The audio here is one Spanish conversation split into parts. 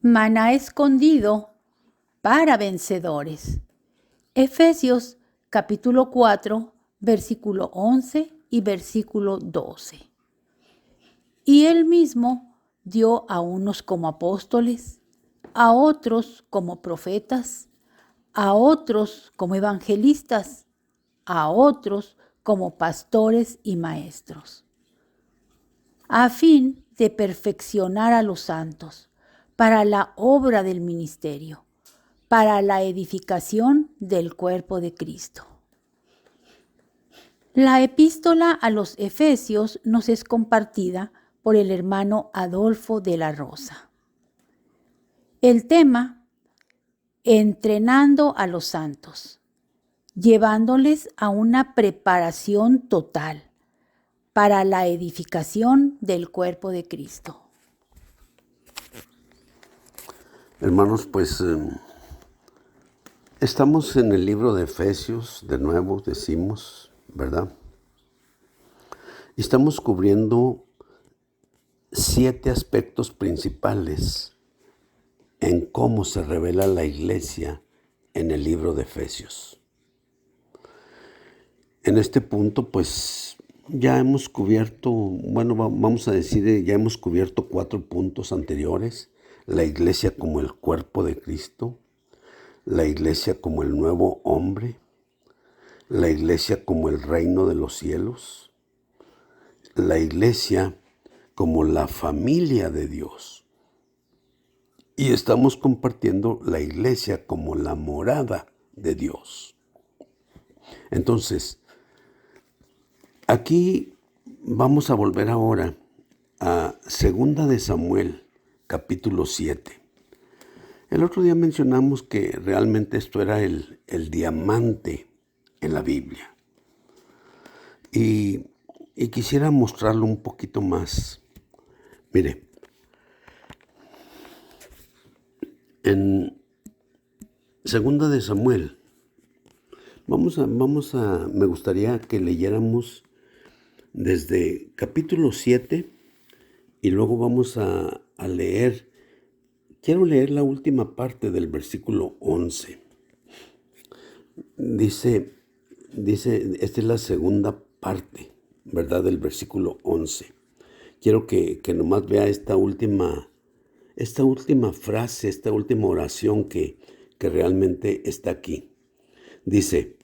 Maná escondido para vencedores. Efesios capítulo 4, versículo 11 y versículo 12. Y él mismo dio a unos como apóstoles, a otros como profetas, a otros como evangelistas, a otros como pastores y maestros, a fin de perfeccionar a los santos para la obra del ministerio, para la edificación del cuerpo de Cristo. La epístola a los Efesios nos es compartida por el hermano Adolfo de la Rosa. El tema: entrenando a los santos, llevándoles a una preparación total para la edificación del cuerpo de Cristo. Hermanos, pues estamos en el libro de Efesios, de nuevo decimos, ¿verdad? Y estamos cubriendo 7 aspectos principales en cómo se revela la iglesia en el libro de Efesios. En este punto, pues ya hemos cubierto, vamos a decir, ya hemos cubierto 4 puntos anteriores: la iglesia como el cuerpo de Cristo, la iglesia como el nuevo hombre, la iglesia como el reino de los cielos, la iglesia como la familia de Dios. Y estamos compartiendo la iglesia como la morada de Dios. Entonces, aquí vamos a volver ahora a 2 de Samuel, capítulo 7. El otro día mencionamos que realmente esto era el diamante en la Biblia. Y quisiera mostrarlo un poquito más. Mire, en 2 de Samuel, me gustaría que leyéramos desde capítulo 7 y luego vamos a leer. Quiero leer la última parte del versículo 11. Dice, esta es la segunda parte, ¿verdad? Del versículo 11. Quiero que nomás vea esta última frase, esta última oración que realmente está aquí. Dice: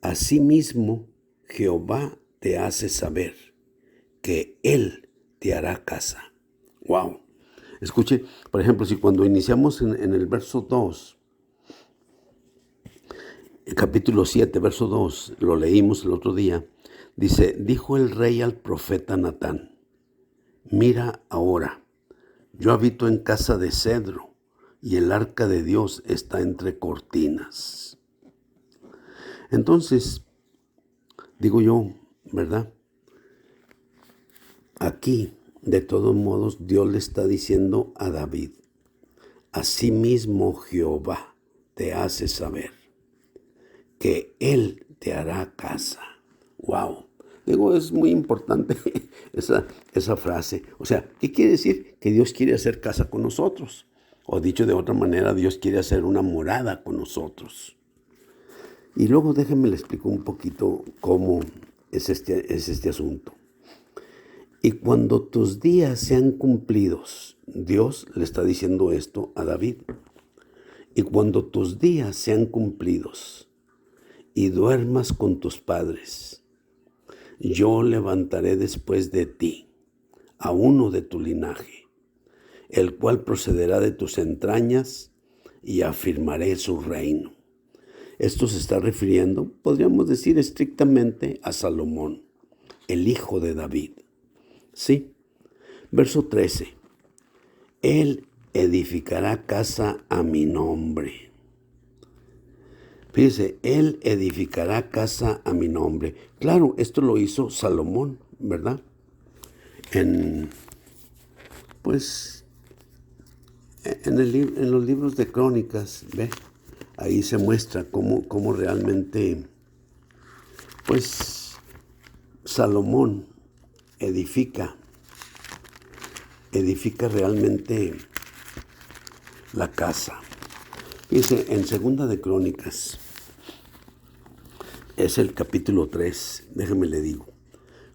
asimismo Jehová te hace saber que Él te hará casa. ¡Wow! Escuche, por ejemplo, si cuando iniciamos en el verso 2, el capítulo 7, verso 2, lo leímos el otro día, dice: dijo el rey al profeta Natán: mira ahora, yo habito en casa de cedro y el arca de Dios está entre cortinas. Entonces, digo yo, ¿verdad? Aquí, de todos modos, Dios le está diciendo a David: asimismo Jehová te hace saber que Él te hará casa. ¡Wow! Digo, es muy importante esa frase. O sea, ¿qué quiere decir? Que Dios quiere hacer casa con nosotros. O dicho de otra manera, Dios quiere hacer una morada con nosotros. Y luego déjenme le explico un poquito cómo es este asunto. Y cuando tus días sean cumplidos, Dios le está diciendo esto a David. Y cuando tus días sean cumplidos y duermas con tus padres, yo levantaré después de ti a uno de tu linaje, el cual procederá de tus entrañas, y afirmaré su reino. Esto se está refiriendo, podríamos decir, estrictamente a Salomón, el hijo de David. Sí. Verso 13. Él edificará casa a mi nombre. Fíjese, Él edificará casa a mi nombre. Claro, esto lo hizo Salomón, ¿verdad? En los libros de Crónicas, ¿ve? Ahí se muestra cómo realmente, pues, Salomón edifica realmente la casa. Dice en Segunda de Crónicas, es el capítulo 3, déjeme le digo.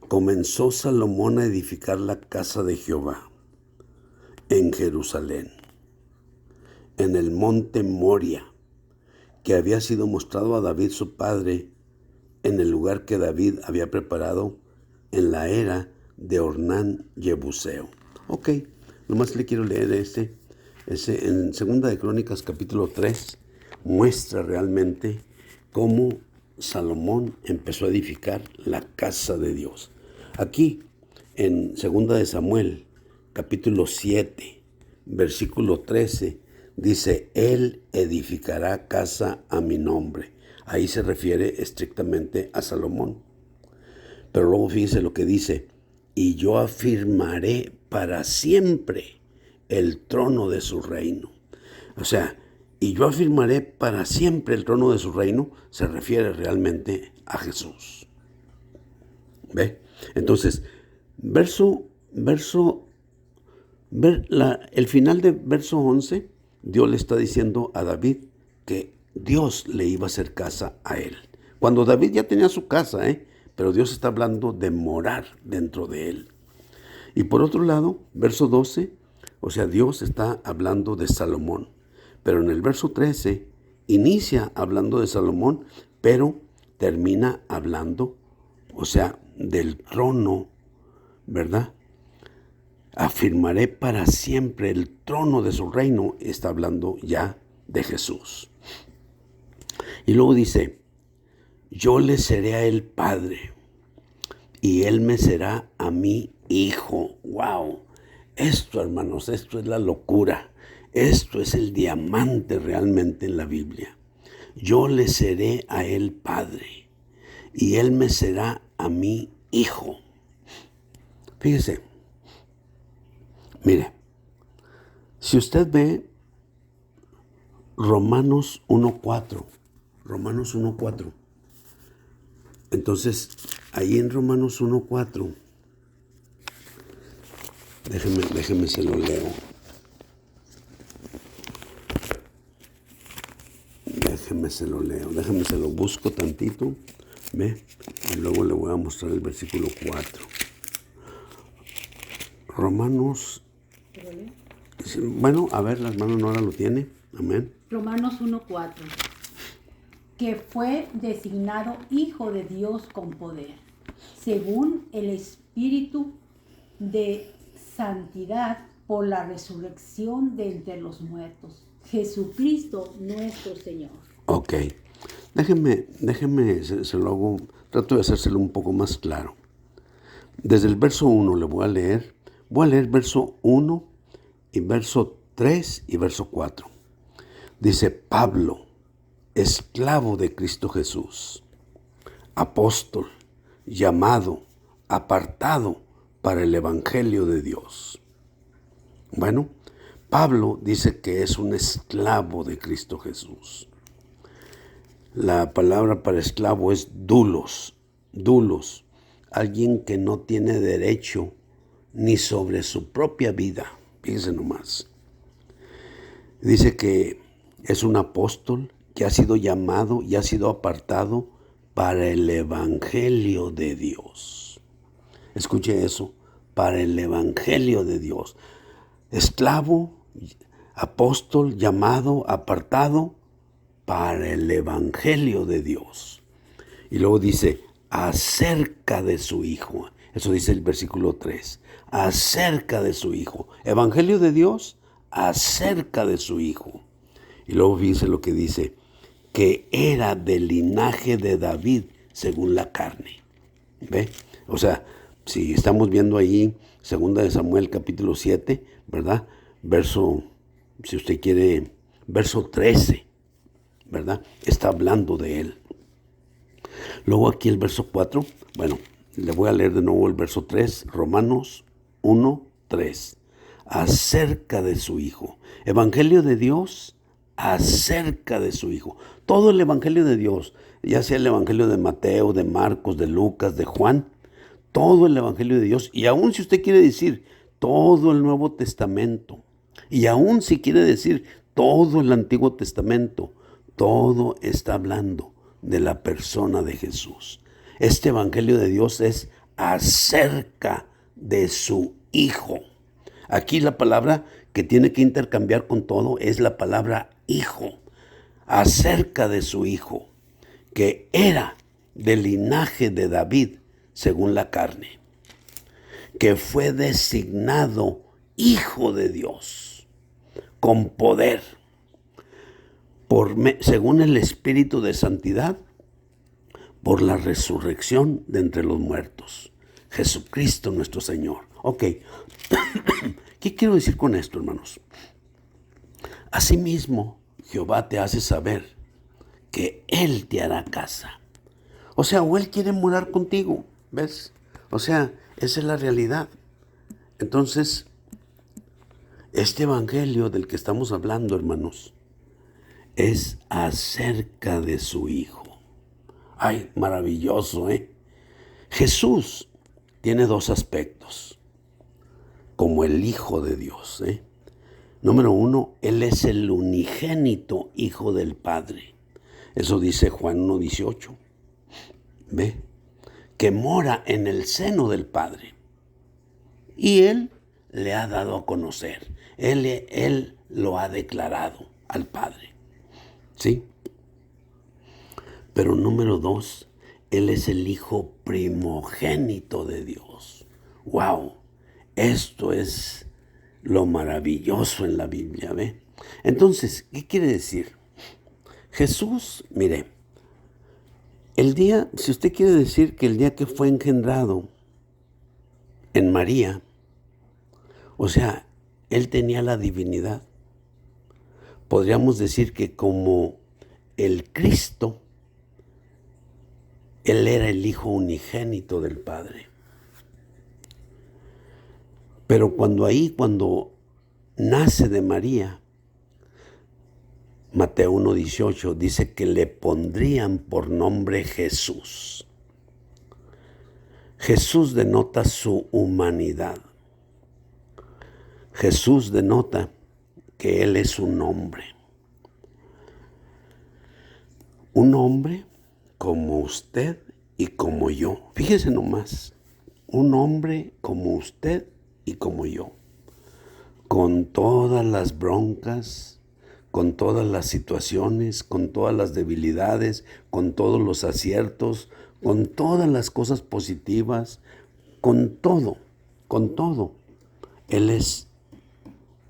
Comenzó Salomón a edificar la casa de Jehová en Jerusalén, en el monte Moria, que había sido mostrado a David su padre, en el lugar que David había preparado en la era de Ornán Jebuseo. Ok, nomás le quiero leer ese en Segunda de Crónicas capítulo 3, muestra realmente cómo Salomón empezó a edificar la casa de Dios. Aquí, en Segunda de Samuel, capítulo 7, versículo 13, dice, Él edificará casa a mi nombre. Ahí se refiere estrictamente a Salomón. Pero luego fíjese lo que dice, y yo afirmaré para siempre el trono de su reino. O sea, y yo afirmaré para siempre el trono de su reino, se refiere realmente a Jesús. ¿Ve? Entonces, el final de verso 11, Dios le está diciendo a David que Dios le iba a hacer casa a él. Cuando David ya tenía su casa, pero Dios está hablando de morar dentro de él. Y por otro lado, verso 12, o sea, Dios está hablando de Salomón. Pero en el verso 13, inicia hablando de Salomón, pero termina hablando, o sea, del trono, ¿verdad? Afirmaré para siempre el trono de su reino. Está hablando ya de Jesús. Y luego dice, yo le seré a él padre y él me será a mí hijo. ¡Wow! Esto, hermanos, esto es la locura. Esto es el diamante realmente en la Biblia. Yo le seré a él padre y él me será a mí hijo. Fíjese, mire, si usted ve Romanos 1:4, entonces ahí en Romanos 1:4, déjeme se lo leo. Déjeme se lo busco tantito, ¿ve? Y luego le voy a mostrar el versículo 4. Romanos, bueno, a ver, las manos Nora lo tiene, amén. Romanos 1:4, que fue designado Hijo de Dios con poder, según el Espíritu de Santidad por la resurrección de entre los muertos, Jesucristo nuestro Señor. Ok, déjeme, se lo hago, trato de hacérselo un poco más claro. Desde el verso 1 le voy a leer verso 1 y verso 3 y verso 4. Dice, Pablo, esclavo de Cristo Jesús, apóstol, llamado, apartado para el Evangelio de Dios. Bueno, Pablo dice que es un esclavo de Cristo Jesús. La palabra para esclavo es doulos, alguien que no tiene derecho ni sobre su propia vida. Fíjense nomás. Dice que es un apóstol que ha sido llamado y ha sido apartado para el Evangelio de Dios. Escuche eso, para el Evangelio de Dios. Esclavo, apóstol, llamado, apartado para el Evangelio de Dios. Y luego dice, acerca de su Hijo. Eso dice el versículo 3. Acerca de su Hijo. Evangelio de Dios, acerca de su Hijo. Y luego fíjense lo que dice, que era del linaje de David según la carne. ¿Ve? O sea, si estamos viendo ahí, Segunda de Samuel capítulo 7, ¿verdad? Verso, si usted quiere, verso 13, ¿verdad? Está hablando de él. Luego aquí el verso 4, bueno, le voy a leer de nuevo el verso 3, Romanos 1:3. Acerca de su Hijo. Evangelio de Dios, acerca de su Hijo. Todo el Evangelio de Dios, ya sea el Evangelio de Mateo, de Marcos, de Lucas, de Juan, todo el Evangelio de Dios, y aún si usted quiere decir todo el Nuevo Testamento, y aún si quiere decir todo el Antiguo Testamento, todo está hablando de la persona de Jesús. Este Evangelio de Dios es acerca de su Hijo. Aquí la palabra que tiene que intercambiar con todo es la palabra Hijo. Acerca de su Hijo, que era del linaje de David según la carne, que fue designado Hijo de Dios con poder, según el Espíritu de Santidad, por la resurrección de entre los muertos. Jesucristo nuestro Señor. Ok, ¿qué quiero decir con esto, hermanos? Asimismo, Jehová te hace saber que Él te hará casa. O sea, o Él quiere morar contigo, ¿ves? O sea, esa es la realidad. Entonces, este evangelio del que estamos hablando, hermanos, es acerca de su Hijo. Ay, maravilloso, ¿eh? Jesús tiene dos aspectos como el Hijo de Dios, ¿eh? Número uno, Él es el unigénito Hijo del Padre. Eso dice Juan 1:18. ¿Ve? Que mora en el seno del Padre. Y Él le ha dado a conocer. Él lo ha declarado al Padre. ¿Sí? Pero número dos, Él es el Hijo primogénito de Dios. ¡Wow! Esto es lo maravilloso en la Biblia, ¿ve? Entonces, ¿qué quiere decir? Jesús, mire, si usted quiere decir que el día que fue engendrado en María, o sea, Él tenía la divinidad. Podríamos decir que como el Cristo, Él era el Hijo unigénito del Padre. Pero cuando nace de María, Mateo 1:18 dice que le pondrían por nombre Jesús. Jesús denota su humanidad. Jesús denota que Él es un hombre. Un hombre como usted y como yo. Fíjese nomás, un hombre como usted y como yo. Con todas las broncas, con todas las situaciones, con todas las debilidades, con todos los aciertos, con todas las cosas positivas, con todo. Él es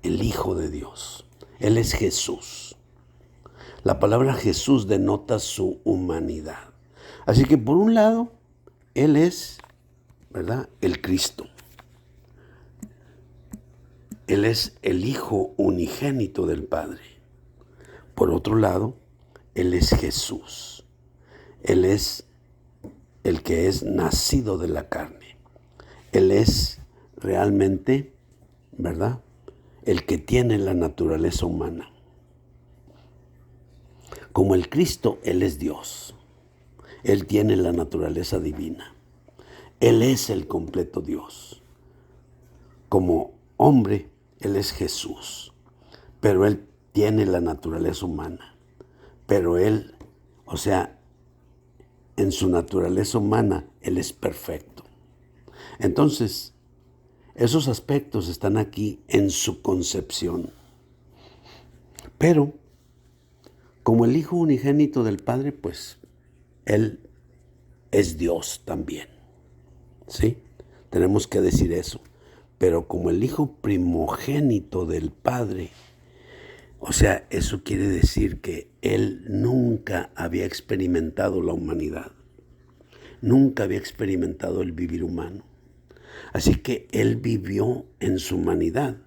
el Hijo de Dios. Él es Jesús. La palabra Jesús denota su humanidad. Así que por un lado, Él es, ¿verdad?, el Cristo. Él es el Hijo unigénito del Padre. Por otro lado, Él es Jesús. Él es el que es nacido de la carne. Él es realmente, ¿verdad?, el que tiene la naturaleza humana. Como el Cristo, Él es Dios. Él tiene la naturaleza divina. Él es el completo Dios. Como hombre, Él es Jesús. Pero Él tiene la naturaleza humana. Pero Él, o sea, en su naturaleza humana, Él es perfecto. Entonces, esos aspectos están aquí en su concepción. Pero, como el Hijo unigénito del Padre, pues, Él es Dios también. ¿Sí? Tenemos que decir eso. Pero como el Hijo primogénito del Padre, o sea, eso quiere decir que Él nunca había experimentado la humanidad. Nunca había experimentado el vivir humano. Así que Él vivió en su humanidad,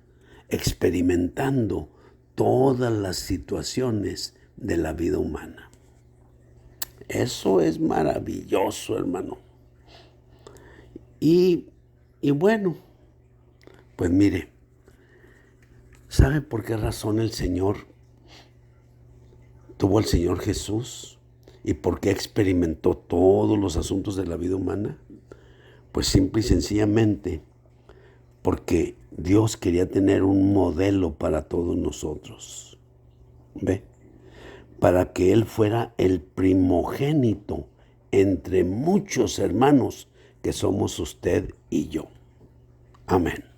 experimentando todas las situaciones de la vida humana. Eso es maravilloso, hermano. Y bueno, pues mire, ¿sabe por qué razón el Señor tuvo al Señor Jesús? ¿Y por qué experimentó todos los asuntos de la vida humana? Pues simple y sencillamente porque Dios quería tener un modelo para todos nosotros. ¿Ve? Para que Él fuera el primogénito entre muchos hermanos que somos usted y yo. Amén.